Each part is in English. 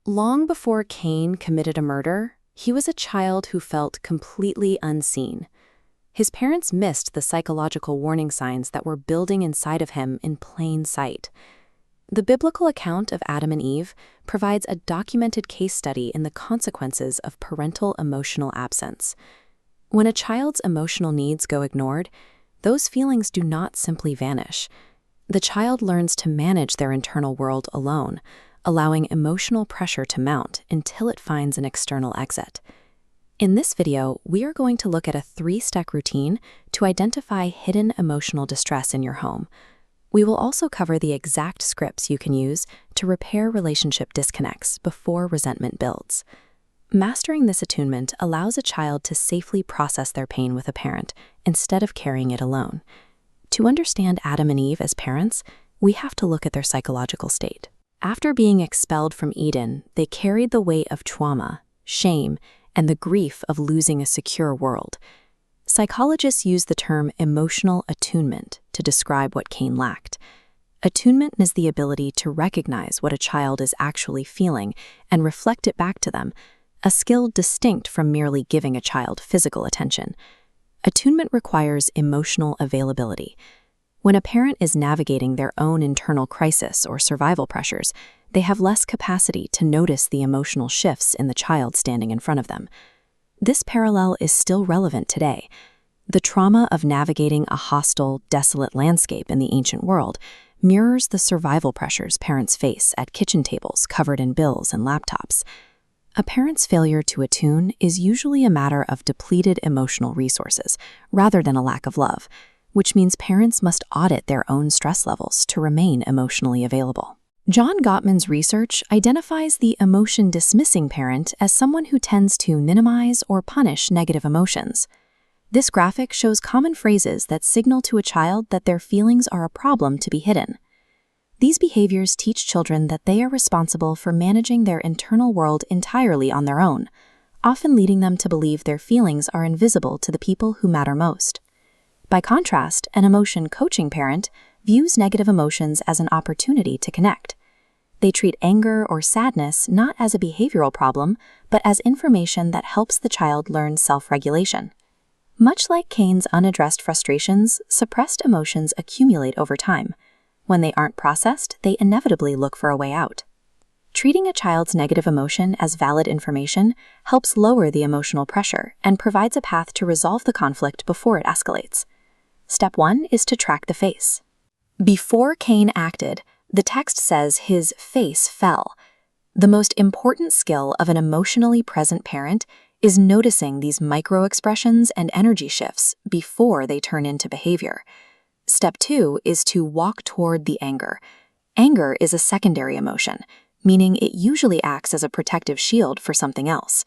Long before Cain committed a murder, he was a child who felt completely unseen. His parents missed the psychological warning signs that were building inside of him in plain sight. The biblical account of Adam and Eve provides a documented case study in the consequences of parental emotional absence. When a child's emotional needs go ignored, those feelings do not simply vanish. The child learns to manage their internal world alone, allowing emotional pressure to mount until it finds an external exit. In this video, we are going to look at a 3-step routine to identify hidden emotional distress in your home. We will also cover the exact scripts you can use to repair relationship disconnects before resentment builds. Mastering this attunement allows a child to safely process their pain with a parent instead of carrying it alone. To understand Adam and Eve as parents, we have to look at their psychological state. After being expelled from Eden, they carried the weight of trauma, shame, and the grief of losing a secure world. Psychologists use the term emotional attunement to describe what Cain lacked. Attunement is the ability to recognize what a child is actually feeling and reflect it back to them, a skill distinct from merely giving a child physical attention. Attunement requires emotional availability. When a parent is navigating their own internal crisis or survival pressures, they have less capacity to notice the emotional shifts in the child standing in front of them. This parallel is still relevant today. The trauma of navigating a hostile, desolate landscape in the ancient world mirrors the survival pressures parents face at kitchen tables covered in bills and laptops. A parent's failure to attune is usually a matter of depleted emotional resources rather than a lack of love, which means parents must audit their own stress levels to remain emotionally available. John Gottman's research identifies the emotion-dismissing parent as someone who tends to minimize or punish negative emotions. This graphic shows common phrases that signal to a child that their feelings are a problem to be hidden. These behaviors teach children that they are responsible for managing their internal world entirely on their own, often leading them to believe their feelings are invisible to the people who matter most. By contrast, an emotion coaching parent views negative emotions as an opportunity to connect. They treat anger or sadness not as a behavioral problem, but as information that helps the child learn self-regulation. Much like Cain's unaddressed frustrations, suppressed emotions accumulate over time. When they aren't processed, they inevitably look for a way out. Treating a child's negative emotion as valid information helps lower the emotional pressure and provides a path to resolve the conflict before it escalates. Step 1 is to track the face. Before Cain acted, the text says his face fell. The most important skill of an emotionally present parent is noticing these micro-expressions and energy shifts before they turn into behavior. Step 2 is to walk toward the anger. Anger is a secondary emotion, meaning it usually acts as a protective shield for something else.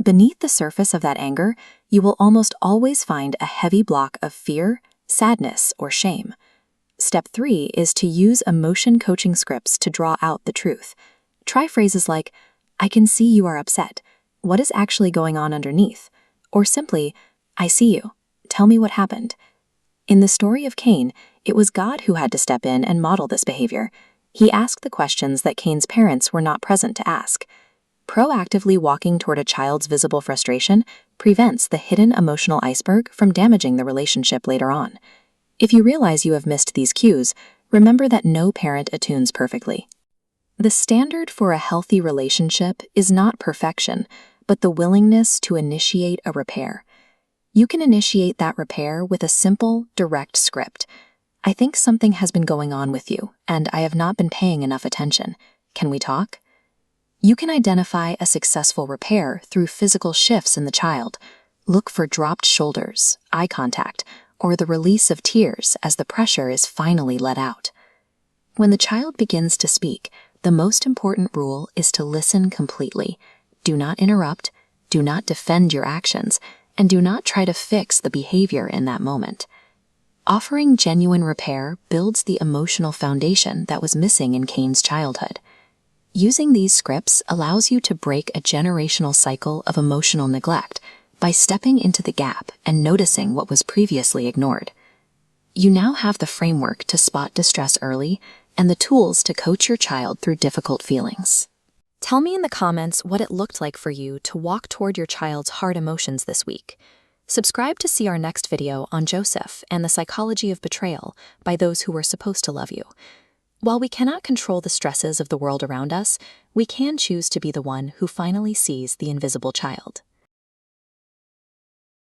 Beneath the surface of that anger, you will almost always find a heavy block of fear, sadness, or shame. Step 3 is to use emotion coaching scripts to draw out the truth. Try phrases like, "I can see you are upset. What is actually going on underneath?" Or simply, "I see you. Tell me what happened." In the story of Cain, it was God who had to step in and model this behavior. He asked the questions that Cain's parents were not present to ask. Proactively walking toward a child's visible frustration prevents the hidden emotional iceberg from damaging the relationship later on. If you realize you have missed these cues, remember that no parent attunes perfectly. The standard for a healthy relationship is not perfection, but the willingness to initiate a repair. You can initiate that repair with a simple, direct script. "I think something has been going on with you, and I have not been paying enough attention. Can we talk?" You can identify a successful repair through physical shifts in the child. Look for dropped shoulders, eye contact, or the release of tears as the pressure is finally let out. When the child begins to speak, the most important rule is to listen completely. Do not interrupt, do not defend your actions, and do not try to fix the behavior in that moment. Offering genuine repair builds the emotional foundation that was missing in Cain's childhood. Using these scripts allows you to break a generational cycle of emotional neglect by stepping into the gap and noticing what was previously ignored. You now have the framework to spot distress early and the tools to coach your child through difficult feelings. Tell me in the comments what it looked like for you to walk toward your child's hard emotions this week. Subscribe to see our next video on Joseph and the psychology of betrayal by those who were supposed to love you. While we cannot control the stresses of the world around us, we can choose to be the one who finally sees the invisible child.